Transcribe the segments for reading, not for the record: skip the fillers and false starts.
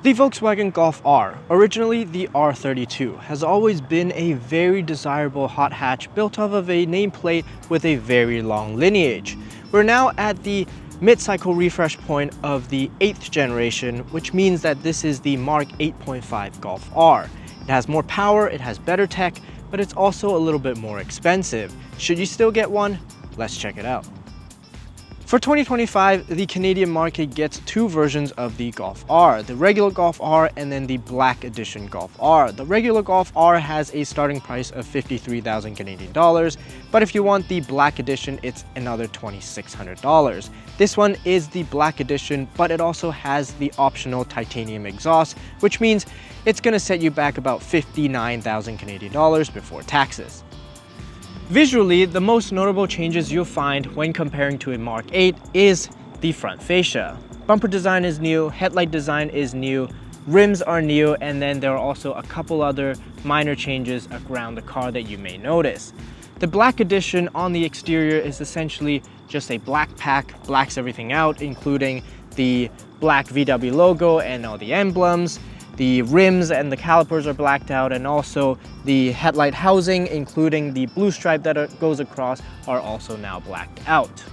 The Volkswagen Golf R, originally the R32, has always been a very desirable hot hatch built off of a nameplate with a very long lineage. We're now at the mid-cycle refresh point of the 8th generation, which means that this is the Mark 8.5 Golf R. It has more power, it has better tech, but it's also a little bit more expensive. Should you still get one? Let's check it out. For 2025, the Canadian market gets two versions of the Golf R, the regular Golf R and then the Black Edition Golf R. The regular Golf R has a starting price of 53,000 Canadian dollars, but if you want the Black Edition, it's another $2,600. This one is the Black Edition, but it also has the optional titanium exhaust, which means it's going to set you back about 59,000 Canadian dollars before taxes. Visually, the most notable changes you'll find when comparing to a Mark 8 is the front fascia. Bumper design is new, headlight design is new, rims are new, and then there are also a couple other minor changes around the car that you may notice. The Black Edition on the exterior is essentially just a black pack, blacks everything out, including the black VW logo and all the emblems. The rims and the calipers are blacked out, and also the headlight housing, including the blue stripe that goes across, are also now blacked out.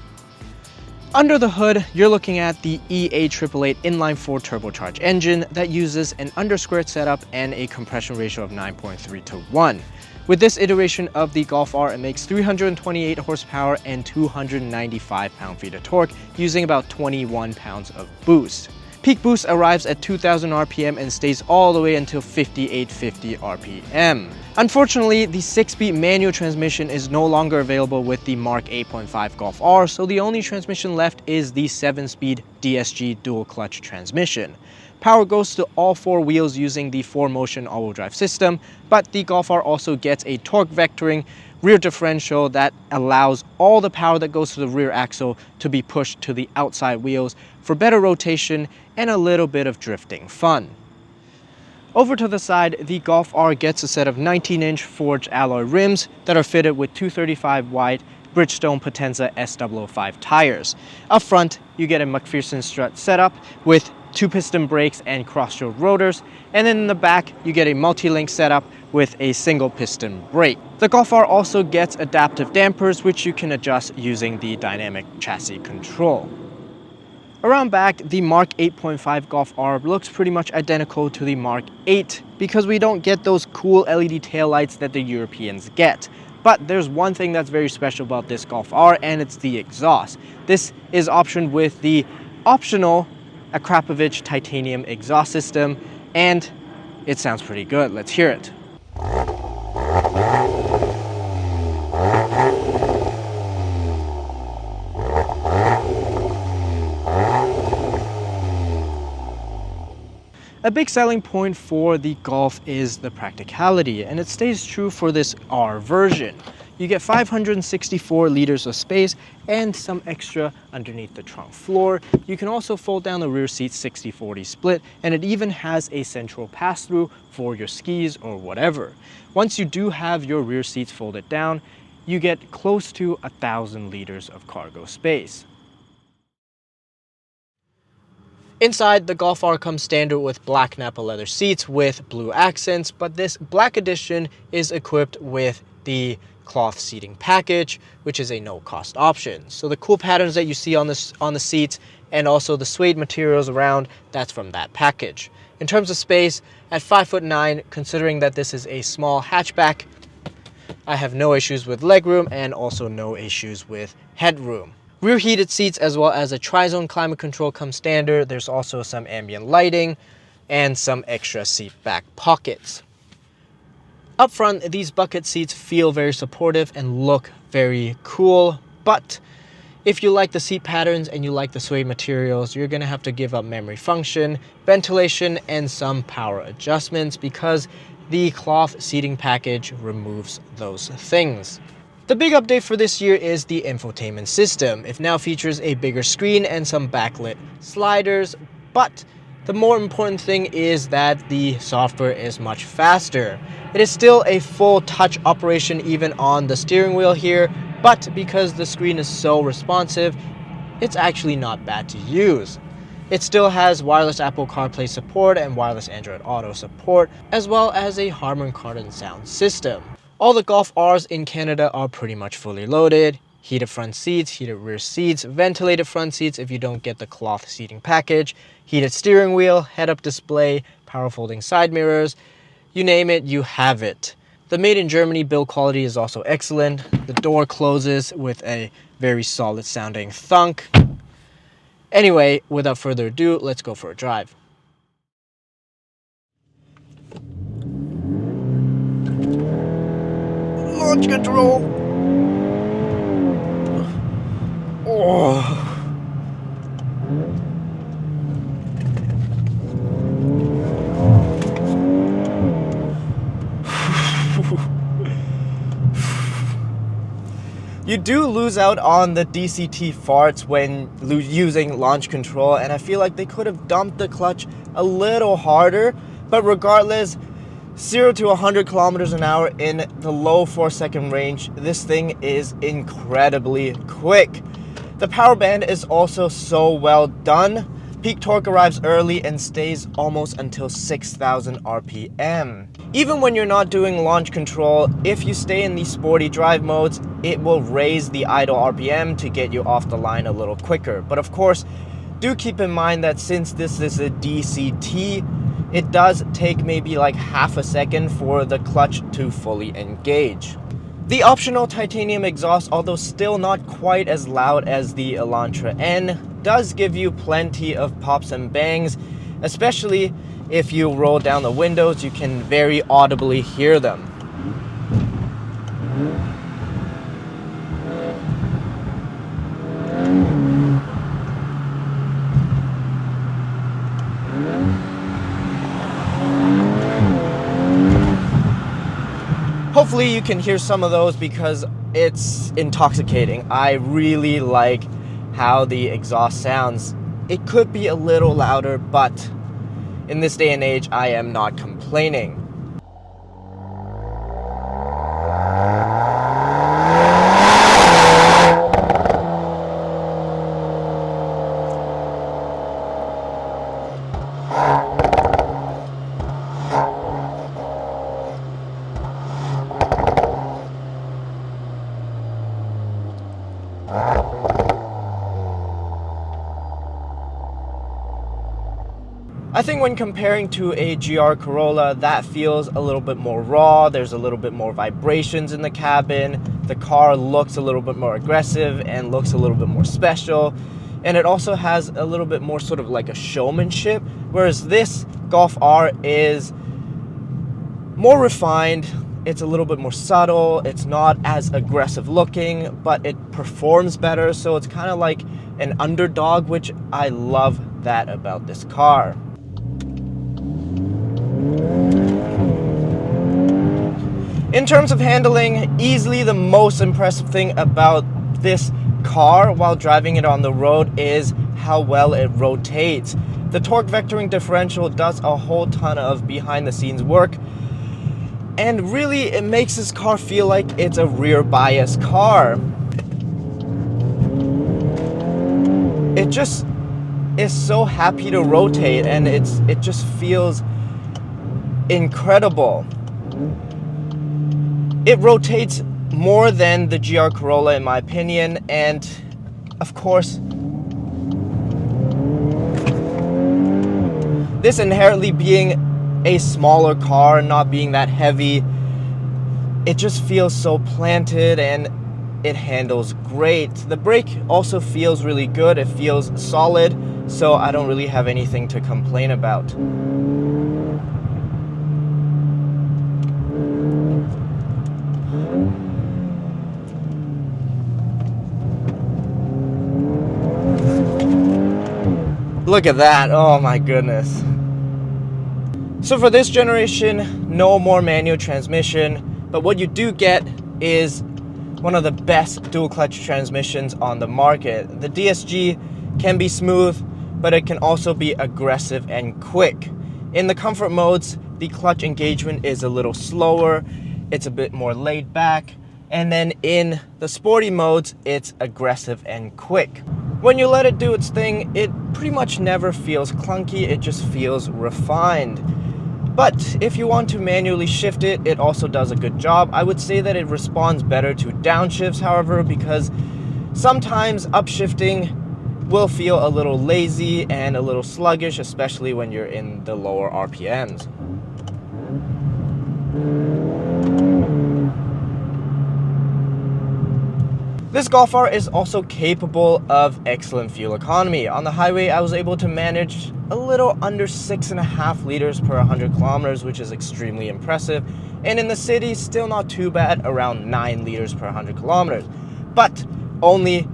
Under the hood, you're looking at the EA888 inline-4 turbocharged engine that uses an undersquirt setup and a compression ratio of 9.3 to 1. With this iteration of the Golf R, it makes 328 horsepower and 295 pound-feet of torque, using about 21 pounds of boost. Peak boost arrives at 2,000 RPM and stays all the way until 5,850 RPM. Unfortunately, the 6-speed manual transmission is no longer available with the Mark 8.5 Golf R, so the only transmission left is the 7-speed DSG dual clutch transmission. Power goes to all four wheels using the 4Motion all-wheel drive system, but the Golf R also gets a torque vectoring rear differential that allows all the power that goes to the rear axle to be pushed to the outside wheels for better rotation and a little bit of drifting fun. Over to the side, the Golf R gets a set of 19-inch forged alloy rims that are fitted with 235 wide Bridgestone Potenza S005 tires. Up front, you get a McPherson strut setup with 2-piston brakes and cross-stroke rotors, and then in the back, you get a multi-link setup with a single piston brake. The Golf R also gets adaptive dampers, which you can adjust using the dynamic chassis control. Around back, the Mark 8.5 Golf R looks pretty much identical to the Mark 8 because we don't get those cool LED taillights that the Europeans get. But there's one thing that's very special about this Golf R, and it's the exhaust. This is optioned with the optional Akrapovic titanium exhaust system, and it sounds pretty good. Let's hear it. A big selling point for the Golf is the practicality, and it stays true for this R version. You get 564 liters of space and some extra underneath the trunk floor. You can also fold down the rear seat 60-40 split, and it even has a central pass-through for your skis or whatever. Once you do have your rear seats folded down, you get close to 1,000 liters of cargo space. Inside, the Golf R comes standard with black Nappa leather seats with blue accents, but this Black Edition is equipped with the cloth seating package, which is a no-cost option. So the cool patterns that you see on the seats and also the suede materials around, that's from that package. In terms of space, at 5'9", considering that this is a small hatchback, I have no issues with legroom and also no issues with headroom. Rear heated seats as well as a tri-zone climate control come standard. There's also some ambient lighting and some extra seat back pockets. Up front, these bucket seats feel very supportive and look very cool, but if you like the seat patterns and you like the suede materials, you're gonna have to give up memory function, ventilation, and some power adjustments because the cloth seating package removes those things. The big update for this year is the infotainment system. It now features a bigger screen and some backlit sliders, but the more important thing is that the software is much faster. It is still a full touch operation even on the steering wheel here, but because the screen is so responsive, it's actually not bad to use. It still has wireless Apple CarPlay support and wireless Android Auto support, as well as a Harman Kardon sound system. All the Golf Rs in Canada are pretty much fully loaded. Heated front seats, heated rear seats, ventilated front seats if you don't get the cloth seating package, heated steering wheel, head-up display, power folding side mirrors, you name it, you have it. The made in Germany build quality is also excellent. The door closes with a very solid sounding thunk. Anyway, without further ado, let's go for a drive. Launch control. Oh. You do lose out on the DCT farts when using launch control, and I feel like they could have dumped the clutch a little harder, but regardless, 0 to 100 kilometers an hour in the low 4-second range, this thing is incredibly quick. The power band is also so well done. Peak torque arrives early and stays almost until 6,000 RPM. Even when you're not doing launch control, if you stay in these sporty drive modes, it will raise the idle RPM to get you off the line a little quicker. But of course, do keep in mind that since this is a DCT, it does take maybe like half a second for the clutch to fully engage. The optional titanium exhaust, although still not quite as loud as the Elantra N, does give you plenty of pops and bangs, especially if you roll down the windows, you can very audibly hear them. Hopefully you can hear some of those because it's intoxicating. I really like how the exhaust sounds. It could be a little louder, but in this day and age, I am not complaining. I think when comparing to a GR Corolla, that feels a little bit more raw. There's a little bit more vibrations in the cabin. The car looks a little bit more aggressive and looks a little bit more special. And it also has a little bit more sort of like a showmanship, whereas this Golf R is more refined. It's a little bit more subtle. It's not as aggressive looking, but it performs better. So it's kind of like an underdog, which I love that about this car. In terms of handling, easily the most impressive thing about this car while driving it on the road is how well it rotates. The torque vectoring differential does a whole ton of behind the scenes work, and really it makes this car feel like it's a rear bias car. It just is so happy to rotate, and it just feels incredible. It rotates more than the GR Corolla in my opinion, and of course this inherently being a smaller car, not being that heavy, it just feels so planted and it handles great. The brake also feels really good. It feels solid, so I don't really have anything to complain about. Look at that, oh my goodness. So for this generation, no more manual transmission, but what you do get is one of the best dual clutch transmissions on the market. The DSG can be smooth, but it can also be aggressive and quick. In the comfort modes, the clutch engagement is a little slower, it's a bit more laid back, and then in the sporty modes, it's aggressive and quick. When you let it do its thing, it pretty much never feels clunky, it just feels refined. But if you want to manually shift it, it also does a good job. I would say that it responds better to downshifts, however, because sometimes upshifting will feel a little lazy and a little sluggish, especially when you're in the lower RPMs. This Golf R is also capable of excellent fuel economy. On the highway, I was able to manage a little under 6.5 liters per 100 kilometers, which is extremely impressive. And in the city, still not too bad, around 9 liters per 100 kilometers. But only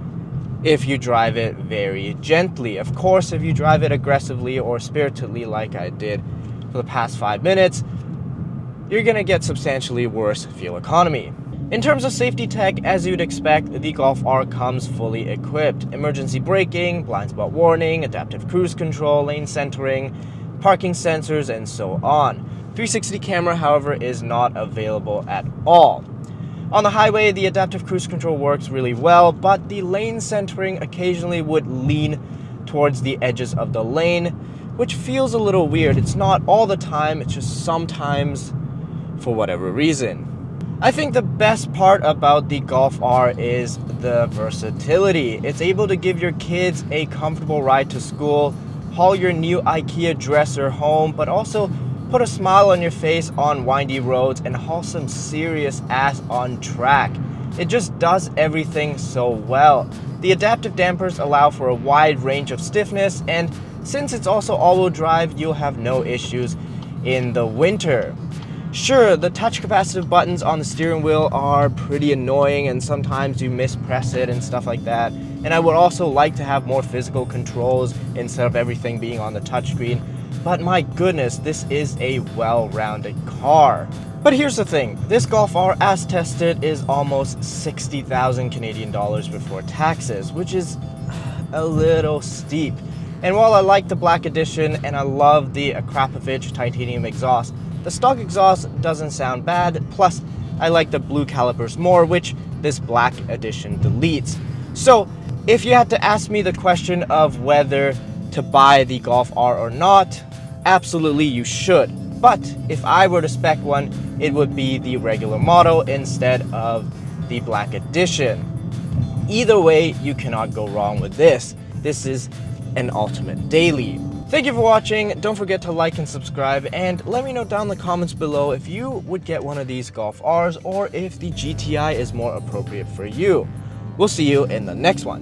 if you drive it very gently. Of course, if you drive it aggressively or spiritedly like I did for the past 5 minutes, you're gonna get substantially worse fuel economy. In terms of safety tech, as you'd expect, the Golf R comes fully equipped. Emergency braking, blind spot warning, adaptive cruise control, lane centering, parking sensors, and so on. 360 camera, however, is not available at all. On the highway, the adaptive cruise control works really well, but the lane centering occasionally would lean towards the edges of the lane, which feels a little weird. It's not all the time, it's just sometimes for whatever reason. I think the best part about the Golf R is the versatility. It's able to give your kids a comfortable ride to school, haul your new IKEA dresser home, but also put a smile on your face on windy roads and haul some serious ass on track. It just does everything so well. The adaptive dampers allow for a wide range of stiffness, and since it's also all-wheel drive, you'll have no issues in the winter. Sure, the touch capacitive buttons on the steering wheel are pretty annoying and sometimes you mispress it and stuff like that. And I would also like to have more physical controls instead of everything being on the touchscreen. But my goodness, this is a well-rounded car. But here's the thing, this Golf R as tested is almost 60,000 Canadian dollars before taxes, which is a little steep. And while I like the black edition and I love the Akrapovic titanium exhaust, the stock exhaust doesn't sound bad, plus I like the blue calipers more, which this black edition deletes. So if you had to ask me the question of whether to buy the Golf R or not, absolutely you should. But if I were to spec one, it would be the regular model instead of the black edition. Either way, you cannot go wrong with this. This is an ultimate daily. Thank you for watching. Don't forget to like and subscribe, and let me know down in the comments below if you would get one of these Golf Rs or if the GTI is more appropriate for you. We'll see you in the next one.